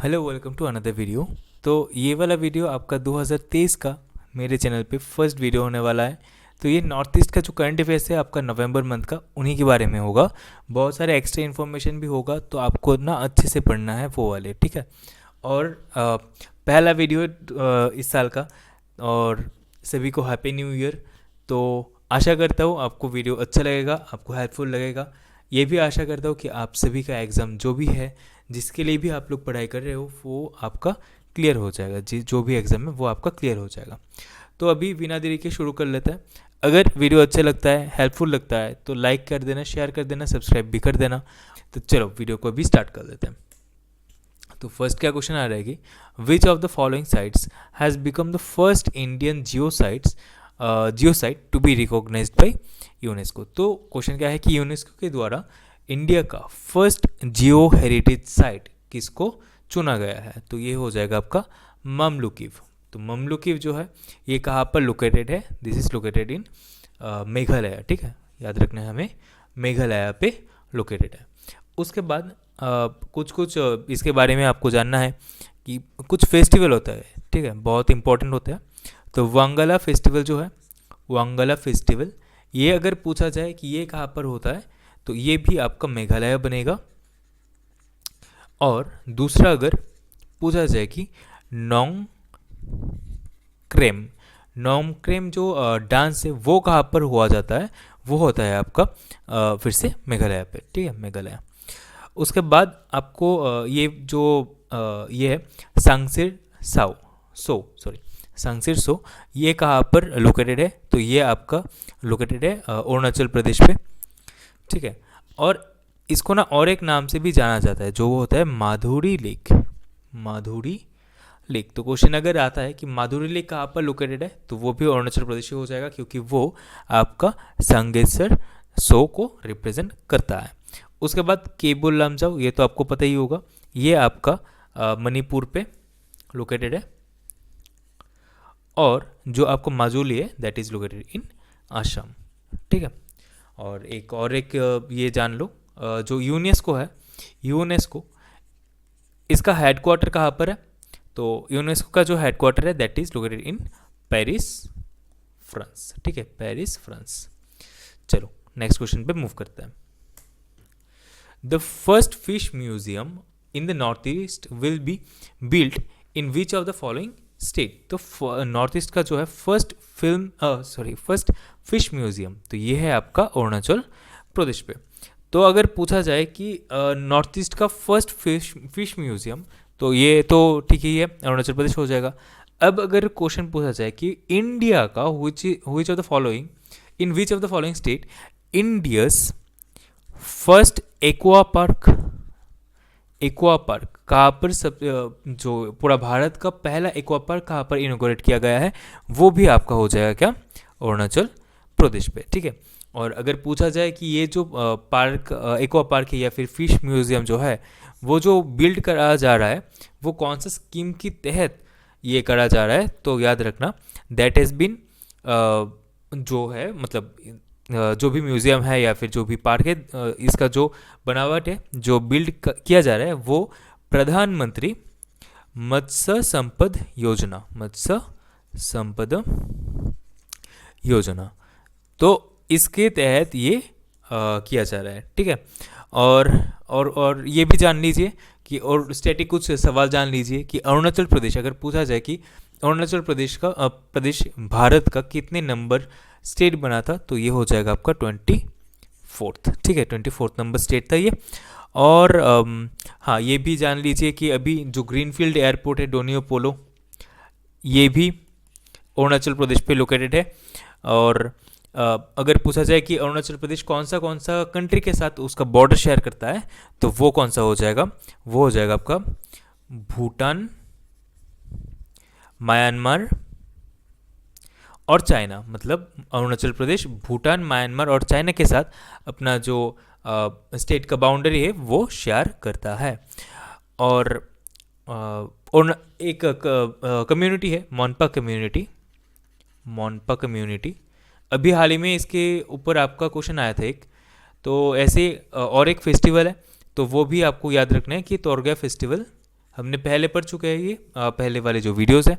Hello, welcome to another video. तो ये वाला वीडियो आपका 2023 का मेरे चैनल पे फर्स्ट वीडियो होने वाला है। तो ये नॉर्थ ईस्ट का जो करंट अफेयर्स है आपका नवंबर मंथ का, उन्हीं के बारे में होगा। बहुत सारे एक्स्ट्रा इन्फॉर्मेशन भी होगा, तो आपको ना अच्छे से पढ़ना है वो वाले, ठीक है। और पहला वीडियो इस साल का, और सभी को हैप्पी न्यू ईयर। तो आशा करता हूँ आपको वीडियो अच्छा लगेगा, आपको हेल्पफुल लगेगा। ये भी आशा करता हूँ कि आप सभी का एग्ज़ाम जो भी है, जिसके लिए भी आप लोग पढ़ाई कर रहे हो, वो आपका क्लियर हो जाएगा। जो भी एग्ज़ाम है वो आपका क्लियर हो जाएगा। तो अभी बिना देरी के शुरू कर लेते हैं। अगर वीडियो अच्छा लगता है, हेल्पफुल लगता है, तो लाइक कर देना, शेयर कर देना, सब्सक्राइब भी कर देना। तो चलो वीडियो को अभी स्टार्ट कर देते हैं। तो फर्स्ट क्या क्वेश्चन आ रहा है कि which of the following sites has become the first Indian geo site to be recognized by UNESCO. तो क्वेश्चन क्या है कि यूनेस्को के द्वारा इंडिया का फर्स्ट जियो हेरिटेज साइट किसको चुना गया है। तो ये हो जाएगा आपका ममलुकीव। तो ममलुकीव जो है ये कहाँ पर लोकेटेड है? This is located in Meghalaya, ठीक है। याद रखना है हमें, मेघालय पे लोकेटेड है। उसके बाद कुछ कुछ इसके बारे में आपको जानना है कि कुछ फेस्टिवल होता है, ठीक है, बहुत इंपॉर्टेंट होता है। तो वांगला फेस्टिवल जो है, वांगला फेस्टिवल, ये अगर पूछा जाए कि ये कहाँ पर होता है, तो ये भी आपका मेघालय बनेगा। और दूसरा अगर पूछा जाए कि नोंग क्रेम, नोंग क्रेम जो डांस है वो कहाँ पर हुआ जाता है, वो होता है आपका फिर से मेघालय पे, ठीक है, मेघालय। उसके बाद आपको ये जो ये है सांगसिर साओ सो सॉरी सांगसिर सो, ये कहाँ पर लोकेटेड है? तो ये आपका लोकेटेड है अरुणाचल प्रदेश पे, ठीक है। और इसको ना और एक नाम से भी जाना जाता है, जो वो होता है माधुरी लेक, माधुरी लेक। तो क्वेश्चन अगर आता है कि माधुरी लेक कहाँ पर लोकेटेड है, तो वो भी अरुणाचल प्रदेश हो जाएगा, क्योंकि वो आपका सांगेसर सो को रिप्रेजेंट करता है। उसके बाद केबुल लामजाओ, ये तो आपको पता ही होगा, ये आपका मणिपुर पे लोकेटेड है। और जो आपको माजुली है that is located in Assam, ठीक है। और एक ये जान लो, जो यूनेस्को है, यूनेस्को इसका हेडक्वार्टर कहाँ पर है? तो यूनेस्को का जो हेडक्वार्टर है that is located in Paris, France, ठीक है, पेरिस, फ्रांस। चलो नेक्स्ट क्वेश्चन पे मूव करते हैं। The first fish museum in the North east will be built in which of the following state. तो नॉर्थ ईस्ट का जो है फर्स्ट फर्स्ट फिश म्यूजियम, तो ये है आपका अरुणाचल प्रदेश पे। तो अगर पूछा जाए कि नॉर्थ ईस्ट का फर्स्ट फिश म्यूजियम, तो ये तो ठीक ही है, अरुणाचल प्रदेश हो जाएगा। अब अगर क्वेश्चन पूछा जाए कि इंडिया का विच of the following, in which of the following state Indians first aqua park, aqua park कहाँ पर सब जो पूरा भारत का पहला एक्वा पार्क कहाँ पर इनोग्रेट किया गया है, वो भी आपका हो जाएगा क्या? अरुणाचल प्रदेश पे, ठीक है। और अगर पूछा जाए कि ये जो पार्क एक्वा पार्क है या फिर फिश म्यूजियम जो है, वो जो बिल्ड करा जा रहा है, वो कौन सा स्कीम के तहत ये करा जा रहा है, तो याद रखना दैट हैज़ बीन, जो है मतलब जो भी म्यूज़ियम है या फिर जो भी पार्क है, इसका जो बनावट है, जो बिल्ड किया जा रहा है, वो प्रधानमंत्री मत्स्य संपद योजना, मत्स्य संपद योजना, तो इसके तहत ये किया जा रहा है, ठीक है। और ये भी जान लीजिए कि, और स्टैटिक कुछ सवाल जान लीजिए कि अरुणाचल प्रदेश, अगर पूछा जाए कि अरुणाचल प्रदेश का प्रदेश भारत का कितने नंबर स्टेट बना था, तो ये हो जाएगा आपका 24th, ठीक है, 24th नंबर स्टेट था ये। और हाँ, ये भी जान लीजिए कि अभी जो ग्रीनफील्ड एयरपोर्ट है डोनियो पोलो, ये भी अरुणाचल प्रदेश पे लोकेटेड है। और अगर पूछा जाए कि अरुणाचल प्रदेश कौन सा कंट्री के साथ उसका बॉर्डर शेयर करता है, तो वो कौन सा हो जाएगा? वो हो जाएगा आपका भूटान, म्यांमार और चाइना। मतलब अरुणाचल प्रदेश भूटान, म्यांमार और चाइना के साथ अपना जो स्टेट का बाउंड्री है वो शेयर करता है। और एक कम्युनिटी है मोनपा कम्युनिटी, मोनपा कम्युनिटी, अभी हाल ही में इसके ऊपर आपका क्वेश्चन आया था एक। तो ऐसे और एक फेस्टिवल है, तो वो भी आपको याद रखना है कि तोरगा फेस्टिवल हमने पहले पढ़ चुके हैं ये पहले वाले जो वीडियोस है।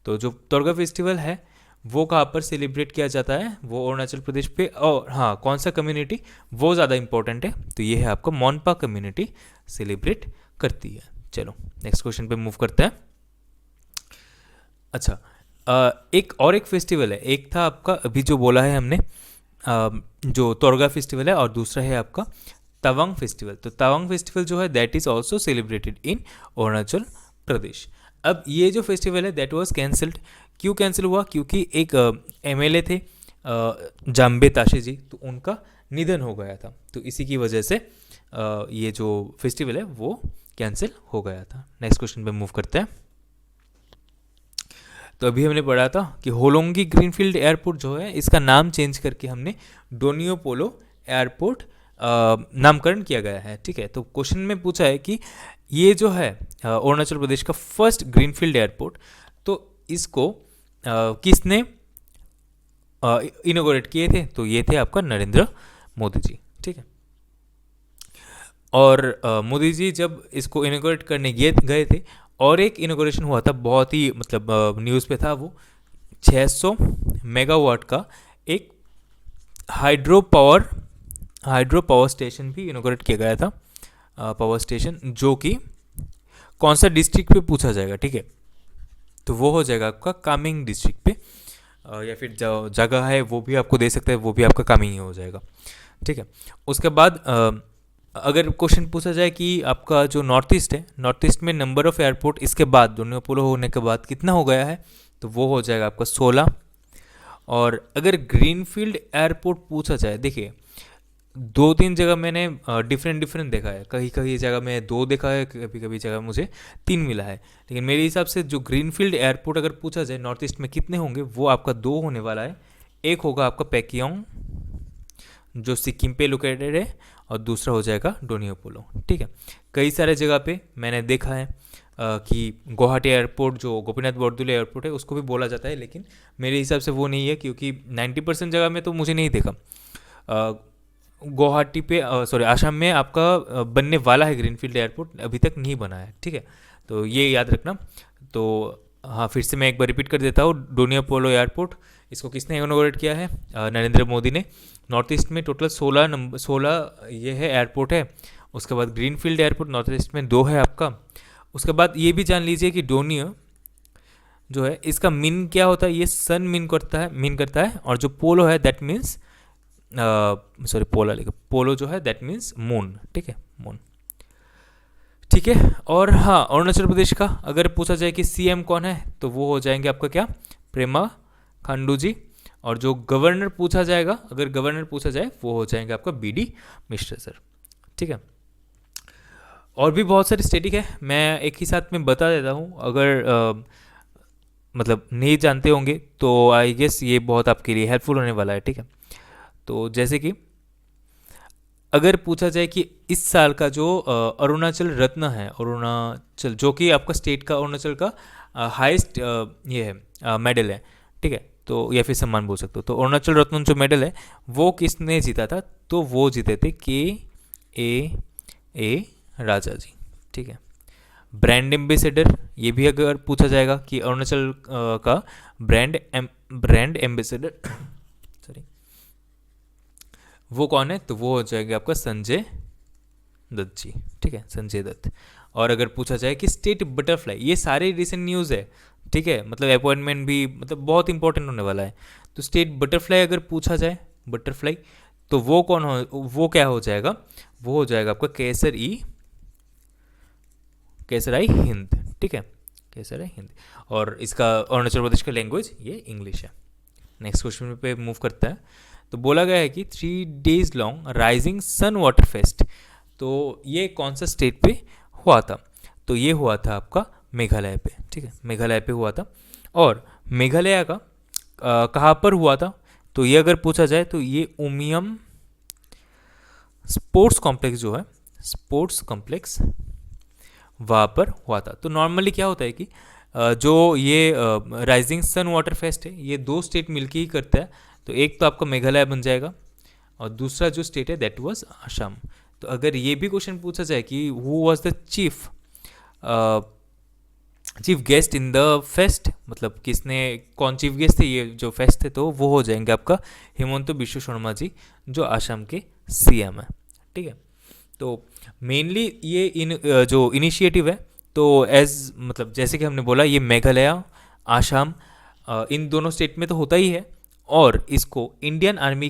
तो जो तोरगा फेस्टिवल है वो कहाँ पर सेलिब्रेट किया जाता है, वो अरुणाचल प्रदेश पे। और हाँ, कौन सा कम्युनिटी, वो ज़्यादा इंपॉर्टेंट है। तो ये है आपका मोनपा कम्युनिटी सेलिब्रेट करती है। चलो नेक्स्ट क्वेश्चन पे मूव करते हैं। अच्छा, एक फेस्टिवल है, एक था आपका अभी जो बोला है हमने जो तोरगा फेस्टिवल है, और दूसरा है आपका तवांग फेस्टिवल। तो तवांग फेस्टिवल जो है that is also celebrated in Arunachal Pradesh. अब ये जो फेस्टिवल है दैट वाज कैंसल्ड। क्यों कैंसिल हुआ? क्योंकि एक एमएलए थे जाम्बे ताशे जी, तो उनका निधन हो गया था। तो इसी की वजह से ये जो फेस्टिवल है वो कैंसिल हो गया था। नेक्स्ट क्वेश्चन पे मूव करते हैं। तो अभी हमने पढ़ा था कि होलोंगी ग्रीनफील्ड एयरपोर्ट जो है इसका नाम चेंज करके हमने डोनियो पोलो एयरपोर्ट नामकरण किया गया है। ठीक है, तो क्वेश्चन में पूछा है कि ये जो है अरुणाचल प्रदेश का फर्स्ट ग्रीनफील्ड एयरपोर्ट, तो इसको किसने इनोग्रेट किए थे? तो ये थे आपका नरेंद्र मोदी जी। ठीक है, और मोदी जी जब इसको इनोग्रेट करने गए थे, और एक इनोग्रेशन हुआ था बहुत ही मतलब न्यूज़ पे था, वो 600 मेगावाट का एक हाइड्रो पावर स्टेशन भी इनोग्रेट किया गया था। पावर स्टेशन जो कि कौन सा डिस्ट्रिक्ट पे पूछा जाएगा। ठीक है, तो वो हो जाएगा आपका कामेंग डिस्ट्रिक्ट पे, या फिर जो जगह है वो भी आपको दे सकते हैं, वो भी आपका कामेंग ही हो जाएगा। ठीक है, उसके बाद अगर क्वेश्चन पूछा जाए कि आपका जो नॉर्थ ईस्ट है, नॉर्थ ईस्ट में नंबर ऑफ एयरपोर्ट इसके बाद डोनियो पोलो होने के बाद कितना हो गया है, तो वो हो जाएगा आपका 16। और अगर ग्रीनफील्ड एयरपोर्ट पूछा जाए, देखिए 2-3 जगह मैंने डिफरेंट देखा है, कहीं कहीं जगह में 2 देखा है, कभी कभी जगह मुझे 3 मिला है। लेकिन मेरे हिसाब से जो ग्रीनफील्ड एयरपोर्ट अगर पूछा जाए नॉर्थ ईस्ट में कितने होंगे, वो आपका 2 होने वाला है। एक होगा आपका पैकियोंग जो सिक्किम पे लोकेटेड है, और दूसरा हो जाएगा डोनियो पोलो। ठीक है, कई सारे जगह पे मैंने देखा है कि गुवाहाटी एयरपोर्ट जो गोपीनाथ बरदुले एयरपोर्ट है उसको भी बोला जाता है, लेकिन मेरे हिसाब से वो नहीं है, क्योंकि 90% जगह में तो मुझे नहीं देखा। गुवाहाटी पे आसाम में आपका बनने वाला है ग्रीनफील्ड एयरपोर्ट, अभी तक नहीं बना है। ठीक है, तो ये याद रखना। तो हाँ, फिर से मैं एक बार रिपीट कर देता हूँ, डोनियो पोलो एयरपोर्ट इसको किसने इनॉग्रेट किया है? नरेंद्र मोदी ने। नॉर्थ ईस्ट में टोटल 16 ये है एयरपोर्ट है। उसके बाद ग्रीनफील्ड एयरपोर्ट नॉर्थ ईस्ट में 2 है आपका। उसके बाद ये भी जान लीजिए कि डोनियो जो है इसका मीन क्या होता है, ये सन मीन करता है, और जो पोलो है दैट मीन्स पोलो जो है दैट मीन्स मून। ठीक है, मून। ठीक है, और हाँ, अरुणाचल प्रदेश का अगर पूछा जाए कि सीएम कौन है, तो वो हो जाएंगे आपका क्या, प्रेमा खांडू जी। और जो गवर्नर पूछा जाएगा, अगर गवर्नर पूछा जाए, वो हो जाएंगे आपका बीडी मिश्रा सर। ठीक है, और भी बहुत सारे स्टेटिक है, मैं एक ही साथ में बता देता हूँ। अगर मतलब नहीं जानते होंगे तो आई गेस ये बहुत आपके लिए हेल्पफुल होने वाला है। ठीक है, तो जैसे कि अगर पूछा जाए कि इस साल का जो अरुणाचल रत्न है, अरुणाचल जो कि आपका स्टेट का अरुणाचल का हाईएस्ट ये है मेडल है। ठीक है, तो या फिर सम्मान बोल सकते हो। तो अरुणाचल रत्न जो मेडल है वो किसने जीता था? तो वो जीते थे के राजा जी। ठीक है, ब्रांड एम्बेसडर ये भी अगर पूछा जाएगा कि अरुणाचल का ब्रांड एम्बेसडर सॉरी वो कौन है, तो वो हो जाएगा आपका संजय दत्त जी। ठीक है, संजय दत्त। और अगर पूछा जाए कि स्टेट बटरफ्लाई, ये सारे रिसेंट न्यूज़ है। ठीक है, मतलब अपॉइंटमेंट भी मतलब बहुत इंपॉर्टेंट होने वाला है। तो स्टेट बटरफ्लाई अगर पूछा जाए, बटरफ्लाई, तो वो कौन हो, वो क्या हो जाएगा, वो हो जाएगा आपका केसर आई हिंद। ठीक है, केसर आई हिंद। और इसका अरुणाचल प्रदेश का लैंग्वेज ये इंग्लिश है। नेक्स्ट क्वेश्चन पे मूव करता है। तो बोला गया है कि 3 days long rising sun water fest, तो ये कौन सा स्टेट पे हुआ था? तो ये हुआ था आपका मेघालय पे। ठीक है, मेघालय पे हुआ था। और मेघालय का कहाँ पर हुआ था? तो ये अगर पूछा जाए तो ये उमियम स्पोर्ट्स कॉम्प्लेक्स जो है, स्पोर्ट्स कॉम्प्लेक्स वहाँ पर हुआ था। तो नॉर्मली क्या होता है कि जो ये राइजिंग सन वाटर फेस्ट है ये 2 स्टेट मिलके ही करता है। तो एक तो आपका मेघालय बन जाएगा, और दूसरा जो स्टेट है दैट वाज असम। तो अगर ये भी क्वेश्चन पूछा जाए कि who was the chief chief guest in the fest, मतलब किसने कौन चीफ गेस्ट थे ये जो फेस्ट थे, तो वो हो जाएंगे आपका हिमंत बिश्व शर्मा जी जो आसाम के सीएम है। ठीक है, तो मेनली ये जो इनिशिएटिव है, तो मतलब जैसे कि हमने बोला ये मेघालय, आसाम, इन दोनों स्टेट में तो होता ही है, और इसको इंडियन आर्मी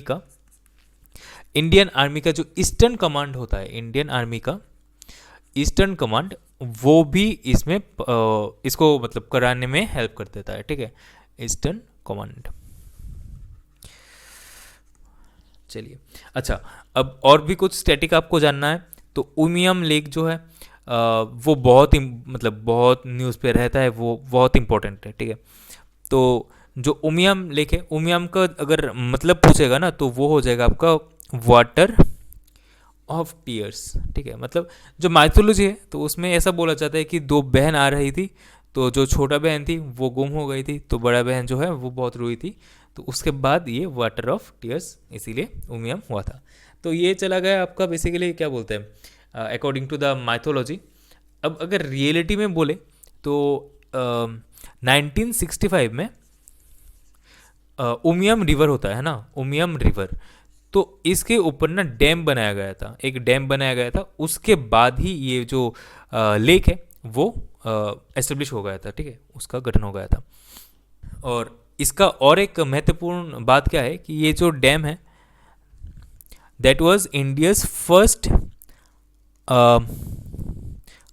का जो ईस्टर्न कमांड होता है, इंडियन आर्मी का ईस्टर्न कमांड, वो भी इसमें इसको मतलब कराने में हेल्प कर देता है। ठीक है, ईस्टर्न कमांड। चलिए, अच्छा, अब और भी कुछ स्टैटिक आपको जानना है, तो उमियम लेक जो है वो मतलब बहुत न्यूज़ पे रहता है, वो बहुत इंपॉर्टेंट है। ठीक है, तो जो उमियम लेक है, उमियम का अगर मतलब पूछेगा ना तो वो हो जाएगा आपका वाटर ऑफ टीयर्स। ठीक है, मतलब जो माइथोलॉजी है तो उसमें ऐसा बोला जाता है कि दो बहन आ रही थी, तो जो छोटा बहन थी वो गुम हो गई थी, तो बड़ा बहन जो है वो बहुत रोई थी, तो उसके बाद ये वाटर ऑफ टीयर्स इसीलिए उमियम हुआ था। तो ये चला गया आपका बेसिकली क्या बोलते हैं अकॉर्डिंग टू द माइथोलॉजी। अब अगर रियलिटी में बोले तो 1965 में उमियम रिवर होता है ना, उमियम रिवर, तो इसके ऊपर ना डैम बनाया गया था, एक डैम बनाया गया था, उसके बाद ही ये जो लेक है वो एस्टेब्लिश हो गया था। ठीक है, उसका गठन हो गया था। और इसका और एक महत्वपूर्ण बात क्या है कि ये जो डैम है that was India's first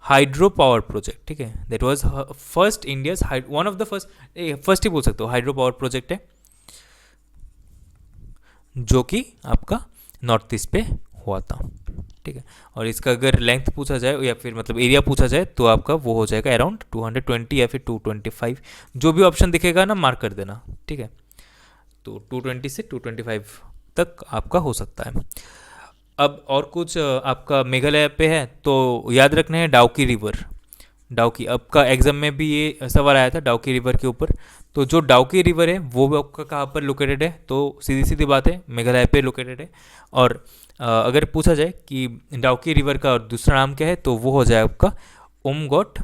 hydro power project. ठीक है, that was first India's one of the first ही बोल सकते हो हाइड्रो पावर प्रोजेक्ट है, जो कि आपका नॉर्थ ईस्ट पे हुआ था। ठीक है, और इसका अगर लेंथ पूछा जाए या फिर मतलब एरिया पूछा जाए तो आपका वो हो जाएगा अराउंड 220 या फिर 225, जो भी ऑप्शन दिखेगा ना मार्क कर देना। ठीक है, तो 220 से 225 तक आपका हो सकता है। अब और कुछ आपका मेघालय पे है तो याद रखना है डाउकी रिवर। डाउकी, आपका एग्जाम में भी ये सवाल आया था डाउकी रिवर के ऊपर। तो जो डाउकी रिवर है वो आपका कहाँ पर लोकेटेड है, तो सीधी सीधी बात है मेघालय पे लोकेटेड है। और अगर पूछा जाए कि डाउकी रिवर का दूसरा नाम क्या है तो वो हो जाए आपका उमगोट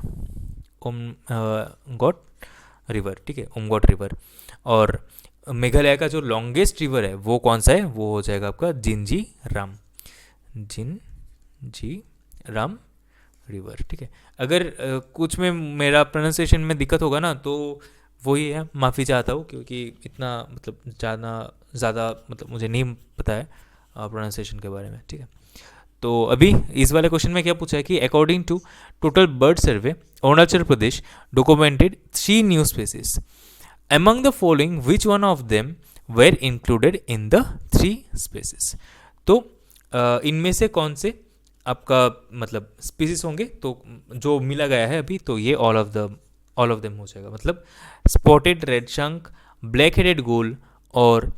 रिवर। ठीक है, उमगोट रिवर। और मेघालय का जो लॉन्गेस्ट रिवर है वो कौन सा है, वो हो जाएगा आपका जिंजी राम रिवर। ठीक है, अगर कुछ में मेरा प्रोनाउंसिएशन में दिक्कत होगा ना तो वही है, माफ़ी चाहता हूँ, क्योंकि इतना मतलब ज़्यादा मतलब मुझे नहीं पता है प्रोनाउंसिएशन के बारे में। ठीक है, तो अभी इस वाले क्वेश्चन में क्या पूछा है कि according to total bird survey Arunachal Pradesh documented 3 new species, among the following which one of them were included in the 3 species। तो इनमें से कौन से आपका मतलब स्पीसीज होंगे, तो जो मिला गया है अभी तो ये ऑल ऑफ देम हो जाएगा, मतलब स्पॉटेड रेड शंख, ब्लैक हेडेड गोल और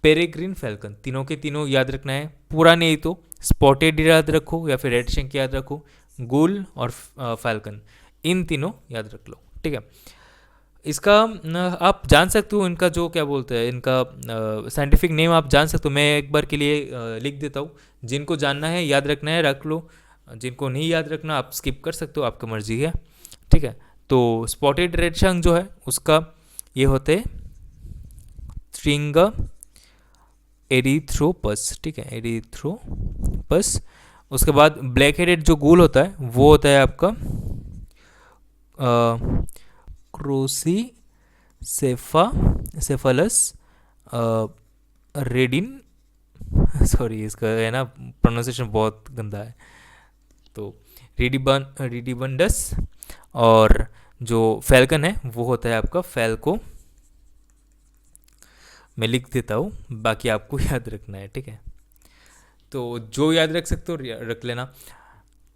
पेरेग्रीन फैल्कन, तीनों के तीनों याद रखना है। पूरा नहीं तो स्पॉटेड याद रखो या फिर रेड शंख याद रखो, गोल और फैल्कन, इन तीनों याद रख लो। ठीक है, इसका आप जान सकते हो इनका जो क्या बोलते हैं इनका साइंटिफिक नेम आप जान सकते हो, मैं एक बार के लिए लिख देता हूँ। जिनको जानना है याद रखना है रख लो, जिनको नहीं याद रखना आप स्किप कर सकते हो, आपकी मर्जी है। ठीक है, तो स्पॉटेड रेड शंख जो है उसका ये होते हैं त्रिंगा एरिथ्रोपस। ठीक है, एरिथ्रोपस। उसके बाद ब्लैक हेडेड जो गूल होता है वो होता है आपका क्रोसीसेफलस रेडिन, सॉरी इसका है ना प्रोनाउंसिएशन बहुत गंदा है, तो रेडिबंडस। और जो फैल्कन है वो होता है आपका फैल्को, मैं लिख देता हूँ, बाकी आपको याद रखना है। ठीक है, तो जो याद रख सकते हो रख लेना।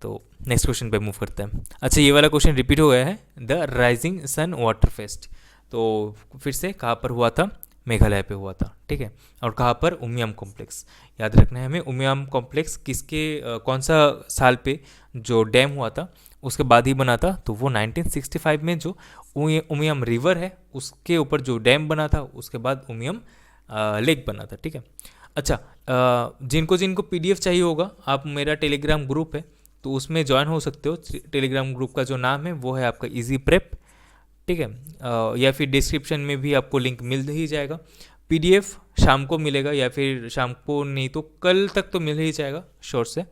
तो नेक्स्ट क्वेश्चन पे मूव करते हैं। अच्छा, ये वाला क्वेश्चन रिपीट हो गया है, the rising sun water fest, तो फिर से कहाँ पर हुआ था, मेघालय पे हुआ था। ठीक है, और कहाँ पर, उमियम कॉम्प्लेक्स। याद रखना है हमें उमियम कॉम्प्लेक्स किसके कौन सा साल पे जो डैम हुआ था उसके बाद ही बना था, तो वो 1965 में जो उमियम रिवर है उसके ऊपर जो डैम बना था उसके बाद उमियम लेक बना था। ठीक है, अच्छा, जिनको जिनको PDF चाहिए होगा आप मेरा टेलीग्राम ग्रुप है तो उसमें ज्वाइन हो सकते हो। टेलीग्राम ग्रुप का जो नाम है वो है आपका इजी प्रेप, ठीक है। या फिर डिस्क्रिप्शन में भी आपको लिंक मिल ही जाएगा। पीडीएफ शाम को मिलेगा, या फिर शाम को नहीं तो कल तक तो मिल ही जाएगा श्योर से।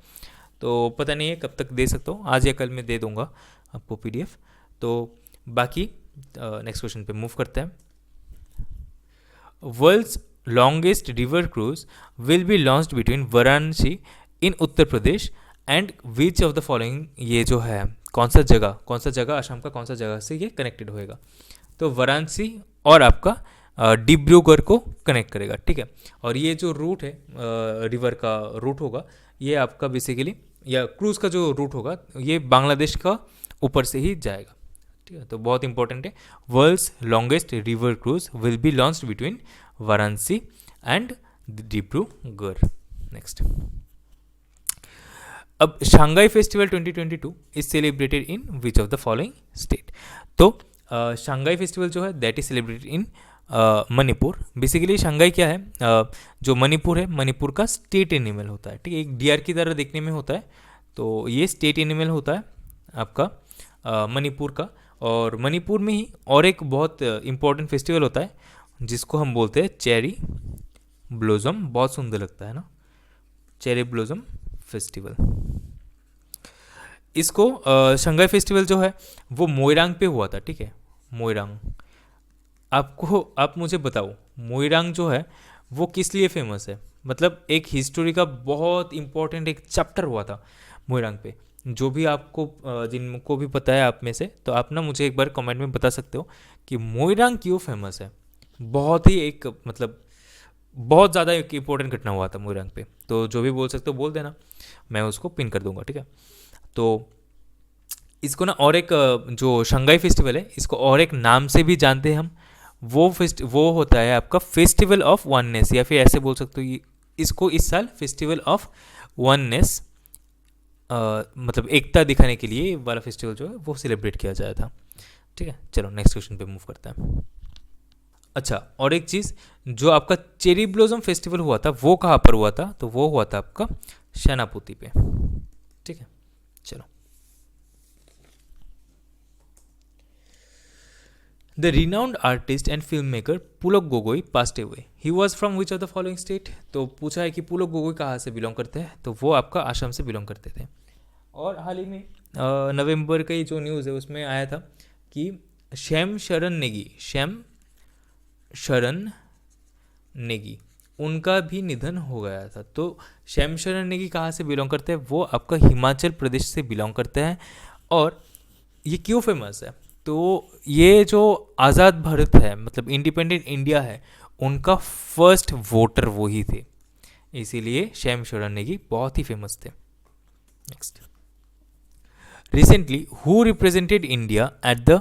तो पता नहीं है कब तक दे सकता हूँ, आज या कल में दे दूंगा आपको पीडीएफ। तो बाकी नेक्स्ट क्वेश्चन पे मूव करते हैं। World's longest river cruise will be launched between Varanasi in Uttar Pradesh and which of the following, ये जो है कौन सा जगह असम का कौन सा जगह से ये कनेक्टेड होएगा। तो वाराणसी और आपका डिब्रूगढ़ को कनेक्ट करेगा, ठीक है। और ये जो रूट है रिवर का रूट होगा, ये आपका बेसिकली, या क्रूज़ का जो रूट होगा, ये बांग्लादेश का ऊपर से ही जाएगा, ठीक है। तो बहुत इंपॉर्टेंट है, world's longest river cruise will be launched between Varanasi and Dibrugarh. Next, अब Sangai festival 2022 is celebrated in which of the following state. तो शंघाई फेस्टिवल जो है that is celebrated in Manipur. Basically Sangai क्या है, जो मणिपुर है, मणिपुर का स्टेट एनिमल होता है, ठीक है। एक डियर की तरह देखने में होता है, तो ये स्टेट एनिमल होता है आपका मणिपुर का। और मणिपुर में ही और एक बहुत इम्पोर्टेंट फेस्टिवल होता है जिसको हम बोलते हैं चेरी ब्लॉसम। बहुत सुंदर लगता है ना, चेरी ब्लॉसम फेस्टिवल। इसको शंघाई फेस्टिवल जो है वो मोइरांग पे हुआ था, ठीक है। मोइरांग, आप मुझे बताओ, मोइरांग जो है वो किस लिए फेमस है। मतलब एक हिस्टोरी का बहुत इंपॉर्टेंट एक चैप्टर हुआ था मोइरांग पे। जो भी आपको जिनको भी पता है आप में से, तो आप ना मुझे एक बार कमेंट में बता सकते हो कि मोइरांग क्यों फेमस है। बहुत ही एक मतलब बहुत ज़्यादा एक इंपॉर्टेंट घटना हुआ था मोइरांग पे। तो जो भी बोल सकते हो बोल देना, मैं उसको पिन कर दूंगा, ठीक है। तो इसको ना और एक जो शंघाई फेस्टिवल है, इसको और एक नाम से भी जानते हैं हम। वो होता है आपका फेस्टिवल ऑफ वननेस, या फिर ऐसे बोल सकते हो इसको इस साल फेस्टिवल ऑफ वननेस, मतलब एकता दिखाने के लिए वाला फेस्टिवल जो है वो सेलिब्रेट किया जाया था, ठीक है। चलो नेक्स्ट क्वेश्चन पे मूव करते हैं। अच्छा, और एक चीज़, जो आपका चेरी ब्लॉसम फेस्टिवल हुआ था वो कहाँ पर हुआ था, तो वो हुआ था आपका सेनापति पे, ठीक है। चलो, the renowned artist and film maker Pulak Gogoi passed away, he was from which of the following state. तो पूछा है कि पुलक गोगोई कहाँ से बिलोंग करते हैं, तो वो आपका आसाम से बिलोंग करते थे। और हाल ही में नवंबर का ही जो न्यूज़ है उसमें आया था कि श्याम शरण नेगी उनका भी निधन हो गया था। तो श्याम शरण नेगी कहाँ से बिलोंग करते हैं, वो आपका हिमाचल प्रदेश से बिलोंग करते हैं। और ये क्यों फेमस है, तो ये जो आज़ाद भारत है, मतलब इंडिपेंडेंट इंडिया है, उनका फर्स्ट वोटर वही थे, इसीलिए श्याम शरण नेगी बहुत ही फेमस थे। Next, recently who represented India at the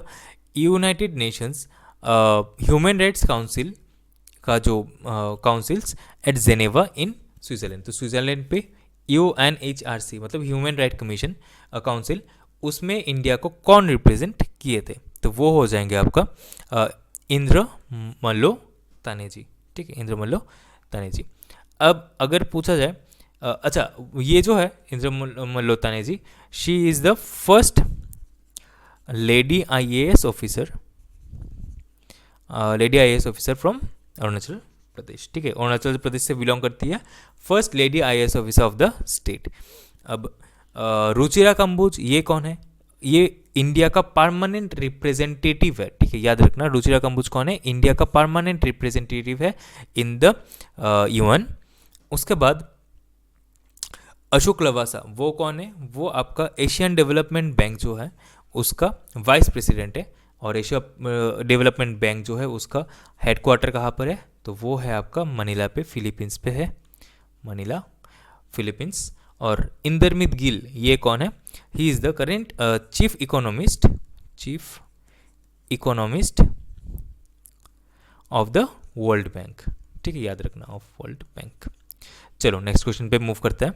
United Nations Human Rights Council का जो councils at Geneva in Switzerland. तो स्विट्ज़रलैंड पे UNHRC मतलब ह्यूमन राइट कमीशन काउंसिल, उसमें इंडिया को कौन रिप्रेजेंट किए थे, तो वो हो जाएंगे आपका इंद्रमल्लो ताने जी, ठीक है, इंद्रमल्लो ताने जी। अब अगर पूछा जाए, अच्छा ये जो है Indramallo Tane ji, she is the first lady IAS officer, from Arunachal Pradesh, ठीक है। अरुणाचल प्रदेश से बिलोंग करती है, first lady IAS officer of the state. अब रुचिरा कंबोज ये कौन है, ये इंडिया का परमानेंट रिप्रेजेंटेटिव है, ठीक है, याद रखना। रुचिरा कंबोज कौन है, इंडिया का परमानेंट रिप्रेजेंटेटिव है इन द UN। उसके बाद अशोक लवासा वो कौन है, वो आपका एशियन डेवलपमेंट बैंक जो है उसका वाइस प्रेसिडेंट है। और एशिया डेवलपमेंट बैंक जो है उसका हेडक्वार्टर कहाँ पर है, तो वो है आपका मनीला पे, फिलीपींस पे है, मनीला फिलीपींस। और इंदरमित गिल ये कौन है, he is the current chief economist of the World Bank, ठीक है, याद रखना, ऑफ वर्ल्ड बैंक। चलो नेक्स्ट क्वेश्चन पे मूव करते हैं।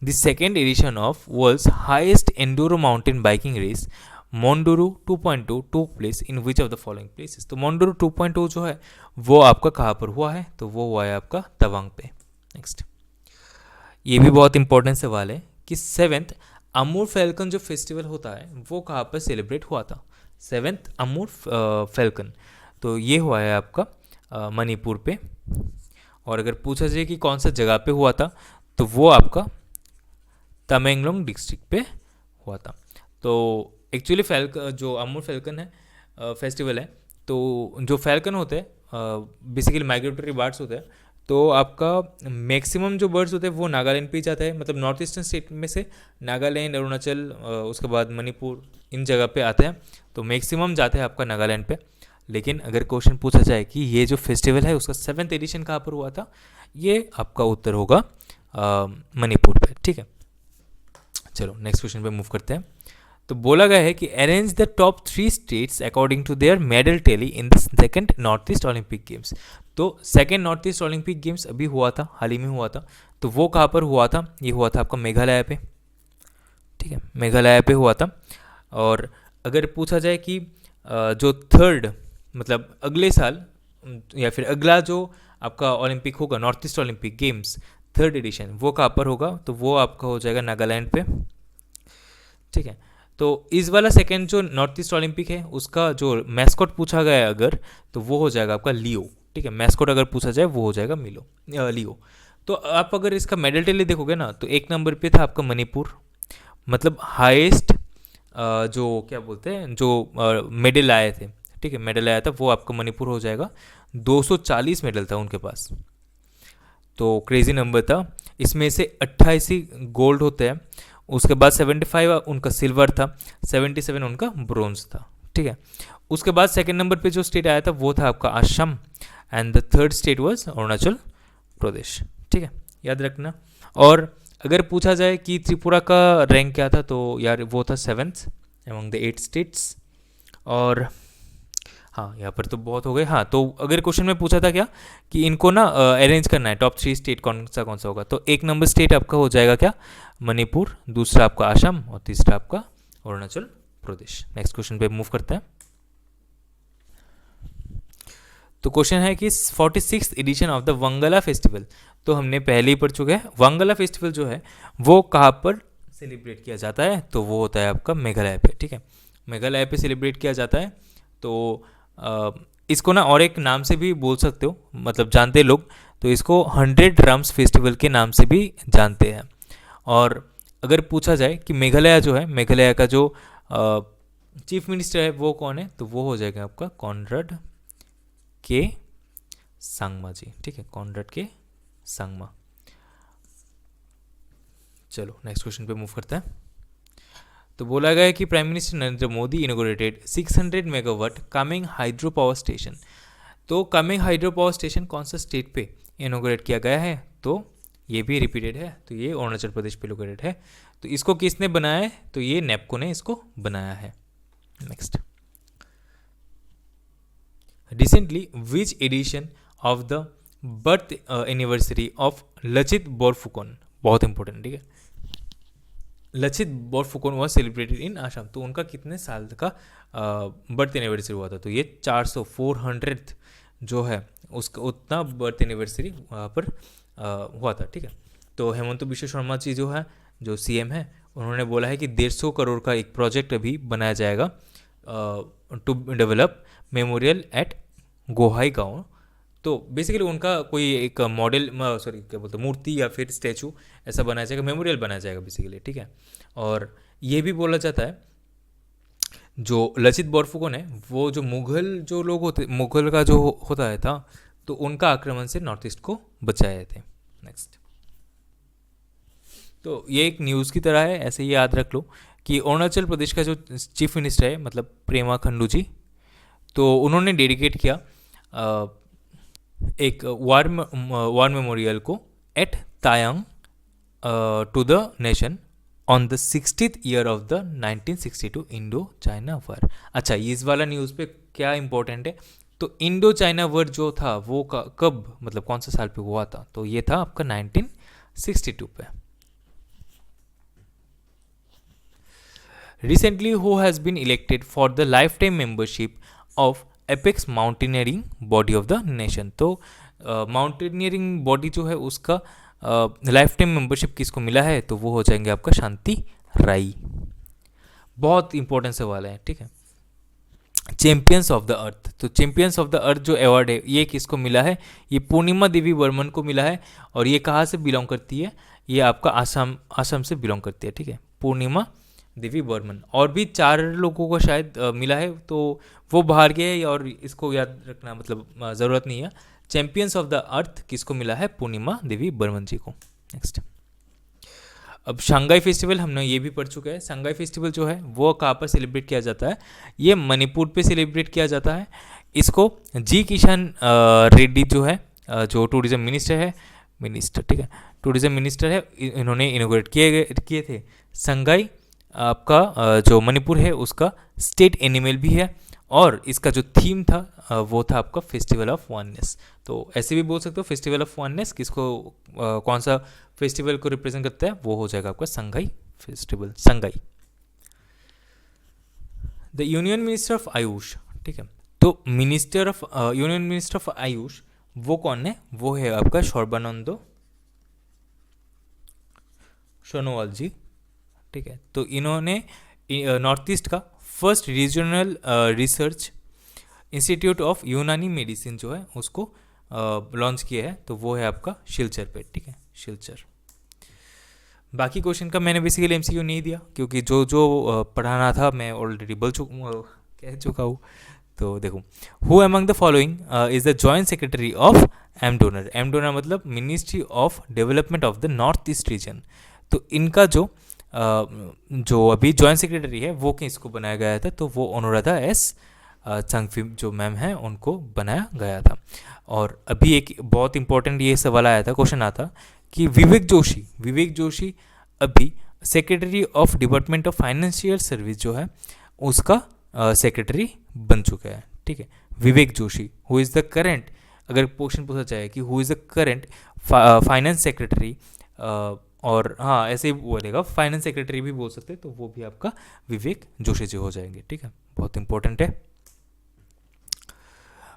The second edition of world's highest enduro mountain biking race मोंडोरू 2.2 took place in which of the following places. तो मोंडोरू 2.2 जो है वो आपका कहाँ पर हुआ है, तो वो हुआ है आपका तवांग पे। नेक्स्ट, ये भी बहुत इंपॉर्टेंट सवाल है कि 7th अमूर फैल्कन जो फेस्टिवल होता है वो कहाँ पर सेलिब्रेट हुआ था। 7th अमूर फैल्कन, तो ये हुआ है आपका मणिपुर पे। और अगर पूछा जाए कि कौन सा जगह पे हुआ था, तो वो आपका तमेंगलोंग डिस्ट्रिक्ट पे हुआ था। तो एक्चुअली जो अमूर फैल्कन है फेस्टिवल है, तो जो फैल्कन होते हैं बेसिकली माइग्रेटरी बर्ड्स होते हैं, तो आपका मैक्सिमम जो बर्ड्स होते हैं वो नागालैंड पे ही जाता है, मतलब नॉर्थ ईस्टर्न स्टेट में से नागालैंड, अरुणाचल, उसके बाद मणिपुर, इन जगह पे आते हैं, तो मैक्सिमम जाते हैं आपका नागालैंड पे। लेकिन अगर क्वेश्चन पूछा जाए कि ये जो फेस्टिवल है उसका 7th एडिशन कहाँ पर हुआ था, ये आपका उत्तर होगा मणिपुर पे। ठीक है, चलो नेक्स्ट क्वेश्चन पे मूव करते हैं। तो बोला गया है कि arrange the top 3 states according to their medal tally in the second North East Olympic Games. तो second North East Olympic Games अभी हुआ था, हाल ही में हुआ था, तो वो कहाँ पर हुआ था, ये हुआ था आपका मेघालय पे। ठीक है, मेघालय पे हुआ था। और अगर पूछा जाए कि जो थर्ड मतलब अगले साल या फिर अगला जो आपका ओलंपिक होगा, north East Olympic games third edition, वो कहाँ पर होगा, तो वो आपका हो जाएगा नागालैंड पे। ठीक है, तो इस वाला सेकेंड जो नॉर्थ ईस्ट ओलंपिक है उसका जो मैस्कॉट पूछा गया है अगर, तो वो हो जाएगा आपका लियो। ठीक है, मैस्कॉट अगर पूछा जाए वो हो जाएगा लियो। तो आप अगर इसका मेडल टेली देखोगे ना, तो 1 नंबर पे था आपका मणिपुर, मतलब हाईएस्ट जो क्या बोलते हैं जो मेडल आए थे। ठीक है, मेडल आया था वो आपका मणिपुर हो जाएगा, 240 मेडल था उनके पास, तो क्रेजी नंबर था। इसमें से 28 ही गोल्ड होते हैं, उसके बाद 75 उनका सिल्वर था, 77 उनका ब्रोंज था। ठीक है, उसके बाद सेकंड नंबर पे जो स्टेट आया था वो था आपका Assam, and the third state was Arunachal Pradesh. ठीक है, याद रखना। और अगर पूछा जाए कि त्रिपुरा का रैंक क्या था, तो यार वो था 7th एमंग द 8 स्टेट्स। और हाँ, यहाँ पर तो बहुत हो गए। हाँ, तो अगर क्वेश्चन में पूछा था क्या कि इनको ना अरेंज करना है टॉप 3 स्टेट कौन सा होगा, तो 1 नंबर स्टेट आपका हो जाएगा क्या, मणिपुर, दूसरा आपका असम और तीसरा आपका अरुणाचल प्रदेश। नेक्स्ट क्वेश्चन पे मूव करते हैं। तो क्वेश्चन है कि 46th edition of the Wangala festival, तो हमने पहले ही पढ़ चुके हैं। वंगला फेस्टिवल जो है वो कहाँ पर सेलिब्रेट किया जाता है, तो वो होता है आपका मेघालय पे। ठीक है, मेघालय पे सेलिब्रेट किया जाता है। तो इसको ना और एक नाम से भी बोल सकते हो, मतलब जानते लोग तो इसको 100 ड्रम्स फेस्टिवल के नाम से भी जानते हैं। और अगर पूछा जाए कि मेघालय जो है, मेघालय का जो चीफ मिनिस्टर है वो कौन है, तो वो हो जाएगा आपका कॉनराड के सांगमा जी। ठीक है, कॉनराड के सांगमा। चलो नेक्स्ट क्वेश्चन पे मूव करते हैं। तो बोला गया है कि prime minister Narendra Modi inaugurated 600 megawatt Kameng hydro power station. तो कामेंग हाइड्रो पावर स्टेशन कौन सा स्टेट पे इनोग्रेट किया गया है, तो ये भी रिपीटेड है, तो ये अरुणाचल प्रदेश पे लोकेटेड है। तो इसको किसने बनाया है, तो ये नेपको ने इसको बनाया है। Next, recently which edition of the birth anniversary of Lachit Borphukan, बहुत इंपॉर्टेंट। ठीक है, Lachit Borphukan was celebrated in Assam, तो उनका कितने साल का बर्थ एनिवर्सरी हुआ था, तो ये 400 जो है उसका उतना बर्थ एनिवर्सरी वहाँ पर हुआ था। ठीक है, तो हेमंत बिश्व शर्मा जी जो है, जो सीएम है, उन्होंने बोला है कि 150 करोड़ का एक प्रोजेक्ट अभी बनाया जाएगा टू डेवलप मेमोरियल एट गोहाई गांव। तो बेसिकली उनका कोई एक मॉडल, सॉरी क्या बोलते हैं, मूर्ति या फिर स्टैचू ऐसा बनाया जाएगा, मेमोरियल बनाया जाएगा बेसिकली। ठीक है, और ये भी बोला जाता है जो लचित बोरफुकन है वो जो मुगल जो लोग होते, मुगल का जो होता है था, तो उनका आक्रमण से नॉर्थ ईस्ट को बचाए थे। नेक्स्ट, तो ये एक न्यूज़ की तरह है, ऐसे ही याद रख लो कि अरुणाचल प्रदेश का जो चीफ मिनिस्टर है, मतलब प्रेमा खंडू जी, तो उन्होंने डेडिकेट किया एक वार मेमोरियल को at Tawang to the nation on the 60th year of the 1962 Indo China war. अच्छा, इस वाला न्यूज़ पे क्या इंपॉर्टेंट है, तो इंडो चाइना वार जो था वो कब, मतलब कौन सा साल पे हुआ था, तो ये था आपका 1962 पे। Recently, who has been elected for the lifetime membership of apex mountaineering body of the nation. तो माउंटेनियरिंग बॉडी जो है उसका लाइफ टाइम मेंबरशिप किसको मिला है, तो वो हो जाएंगे आपका शांति राई। बहुत इंपॉर्टेंट सवाल है, ठीक है। चैंपियंस ऑफ द अर्थ, तो चैंपियंस ऑफ द अर्थ जो अवार्ड है ये किसको मिला है, ये पूर्णिमा देवी बर्मन को मिला है। और ये कहाँ से बिलोंग करती है, ये आपका आसाम से बिलोंग करती है, ठीक है, पूर्णिमा देवी बर्मन। और भी 4 लोगों को शायद मिला है, तो वो बाहर गए हैं, और इसको याद रखना मतलब ज़रूरत नहीं है। चैंपियंस ऑफ द अर्थ किसको मिला है, पूर्णिमा देवी बर्मन जी को। नेक्स्ट, अब शंघाई फेस्टिवल हमने ये भी पढ़ चुका है। शंघाई फेस्टिवल जो है वो कहाँ पर सेलिब्रेट किया जाता है, ये मणिपुर पे सेलिब्रेट किया जाता है। इसको जी किशन रेड्डी जो है, जो टूरिज्म मिनिस्टर, ठीक है, टूरिज्म मिनिस्टर है, इन्होंने इनोग्रेट किए थे। शंघाई आपका जो मणिपुर है उसका स्टेट एनिमल भी है, और इसका जो थीम था वो था आपका फेस्टिवल ऑफ वननेस। तो ऐसे भी बोल सकते हो फेस्टिवल ऑफ वननेस किसको कौन सा फेस्टिवल को रिप्रेजेंट करता है, वो हो जाएगा आपका Shanghai festival, Shanghai. The union minister of Ayush, ठीक है, तो यूनियन मिनिस्टर ऑफ आयुष वो कौन है, वो है आपका सर्बानंद सोनोवाल जी, ठीक है। तो इन्होंने नॉर्थ ईस्ट का first regional research institute of यूनानी मेडिसिन जो है उसको लॉन्च किया है, तो वो है आपका शिलचर पे, ठीक है, शिलचर। बाकी क्वेश्चन का मैंने बेसिकली एमसीक्यू नहीं दिया, क्योंकि जो जो पढ़ाना था मैं ऑलरेडी कह चुका हूँ। तो देखो, who among the following is the joint secretary of M DoNER. M DoNER मतलब Ministry of Development of the North East Region. तो इनका जो अभी जॉइंट सेक्रेटरी है वो किसको बनाया गया था, तो वो अनुराधा एस संगफिम जो मैम है उनको बनाया गया था। और अभी एक बहुत इंपॉर्टेंट ये सवाल आया था, क्वेश्चन आता कि विवेक जोशी अभी secretary of department of financial service जो है उसका सेक्रेटरी बन चुका है, ठीक है। Vivek Joshi who is the current, अगर क्वेश्चन पूछा जाए कि who is the current finance secretary, और हाँ ऐसे ही बोलेगा फाइनेंस सेक्रेटरी भी बोल सकते हैं, तो वो भी आपका विवेक जोशी जी हो जाएंगे, ठीक है, बहुत इंपॉर्टेंट है।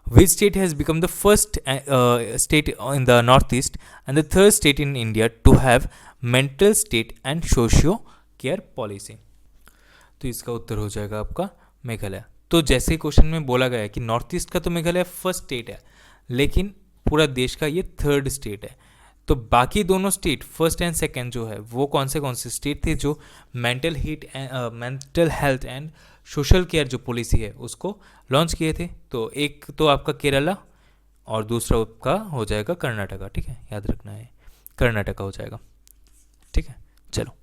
Which state has become the first state in the northeast and the third state in India to have mental state and socio care policy? तो इसका उत्तर हो जाएगा आपका मेघालय। तो जैसे क्वेश्चन में बोला गया है कि नॉर्थ ईस्ट का तो मेघालय फर्स्ट स्टेट है, लेकिन पूरा देश का ये थर्ड स्टेट है। तो बाकी दोनों स्टेट फर्स्ट एंड सेकंड जो है वो कौन से स्टेट थे जो mental health and social care जो पॉलिसी है उसको लॉन्च किए थे। तो एक तो आपका केरला और दूसरा आपका हो जाएगा कर्नाटका, ठीक है, याद रखना है कर्नाटका हो जाएगा, ठीक है। चलो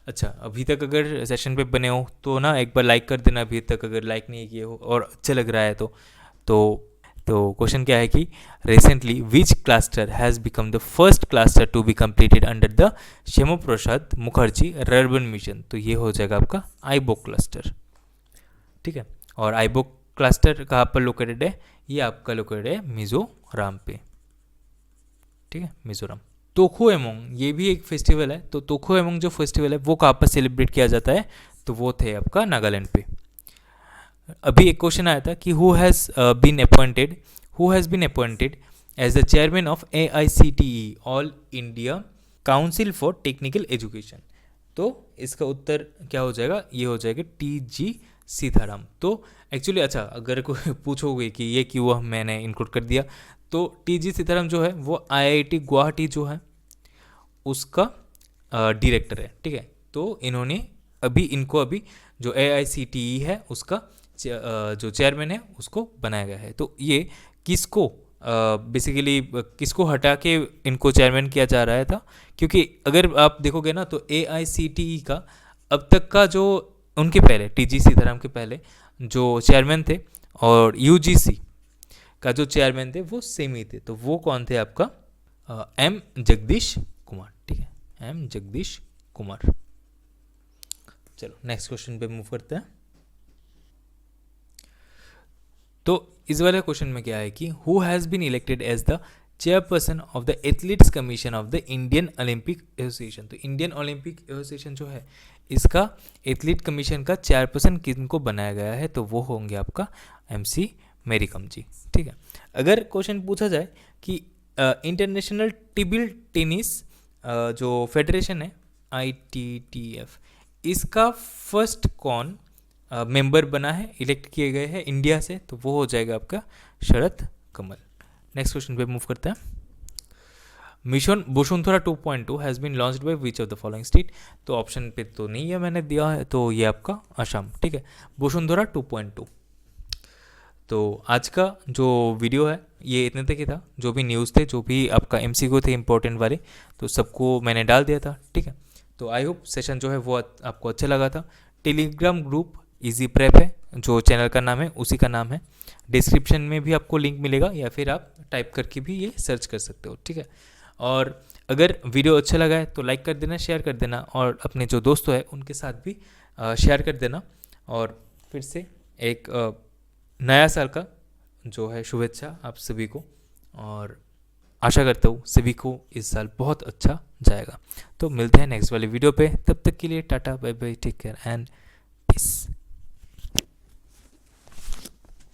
अच्छा, अभी तक अगर सेशन पे बने हो तो ना एक बार लाइक कर देना, अभी तक अगर लाइक नहीं किए हो और अच्छा लग रहा है तो क्वेश्चन क्या है कि recently which cluster has become the first cluster to be completed under the Shyama Prasad Mukherji Urban Mission. तो ये हो जाएगा आपका आईबोक क्लस्टर, ठीक है। और आईबोक क्लस्टर कहाँ पर लोकेटेड है, ये आपका लोकेटेड है मिजोरम पे, ठीक है, मिजोरम। तोखो एमोंग ये भी एक फेस्टिवल है, तो तोखो एमोंग जो फेस्टिवल है वो कहाँ पर सेलिब्रेट किया जाता है, तो वो थे आपका नागालैंड पे। अभी एक क्वेश्चन आया था कि who has been appointed as the chairman of AICTE All India Council for Technical Education. तो इसका उत्तर क्या हो जाएगा, ये हो जाएगा TG सीताराम। तो एक्चुअली अच्छा, अगर कोई पूछोगे कि ये क्यों मैंने इंक्लूड कर दिया, तो TG सीताराम जो है वो IIT गुवाहाटी जो है उसका डायरेक्टर है, ठीक है। तो इन्होंने अभी जो AICTE है उसका जो चेयरमैन है उसको बनाया गया है। तो ये किसको बेसिकली किसको हटा के इनको चेयरमैन किया जा रहा था, क्योंकि अगर आप देखोगे ना तो AICTE का अब तक का जो उनके पहले TG सीताराम के पहले जो चेयरमैन थे और UGC का जो चेयरमैन थे वो सेम ही थे। तो वो कौन थे आपका M जगदीश कुमार, ठीक है, M जगदीश कुमार। चलो नेक्स्ट क्वेश्चन पे मूव करते हैं। तो इस वाले क्वेश्चन में क्या है कि who has been elected as the chairperson of the athletes commission of the Indian Olympic Association. तो इंडियन ओलंपिक एसोसिएशन जो है इसका एथलीट कमीशन का चेयरपर्सन किनको बनाया गया है, तो वो होंगे आपका MC मेरी कॉम जी, ठीक है। अगर क्वेश्चन पूछा जाए कि इंटरनेशनल टेबल टेनिस जो फेडरेशन है ITTF, इसका फर्स्ट कौन मेंबर बना है, इलेक्ट किए गए हैं इंडिया से, तो वो हो जाएगा आपका शरद कमल। नेक्स्ट क्वेश्चन पे मूव करते हैं। Mission Vasundhara 2.2 has been launched by which of the following state, तो ऑप्शन पे तो नहीं है, मैंने दिया है, तो ये आपका असम, ठीक है, वसुंधरा 2.2। तो आज का जो वीडियो है ये इतने तक ही था। जो भी न्यूज़ थे, जो भी आपका MCQ थे इंपॉर्टेंट वाले, तो सबको मैंने डाल दिया था, ठीक है। तो आई होप सेशन जो है वो आपको अच्छा लगा था। टेलीग्राम ग्रुप इजी प्रेप है, जो चैनल का नाम है उसी का नाम है। डिस्क्रिप्शन में भी आपको लिंक मिलेगा, या फिर आप टाइप करके भी ये सर्च कर सकते हो, ठीक है। और अगर वीडियो अच्छा लगा है तो लाइक कर देना, शेयर कर देना, और अपने जो दोस्त है उनके साथ भी शेयर कर देना। और फिर से एक नया साल का जो है शुभेच्छा आप सभी को, और आशा करता हूँ सभी को इस साल बहुत अच्छा जाएगा। तो मिलते हैं नेक्स्ट वाले वीडियो पे, तब तक के लिए tata bye bye, take care and piece.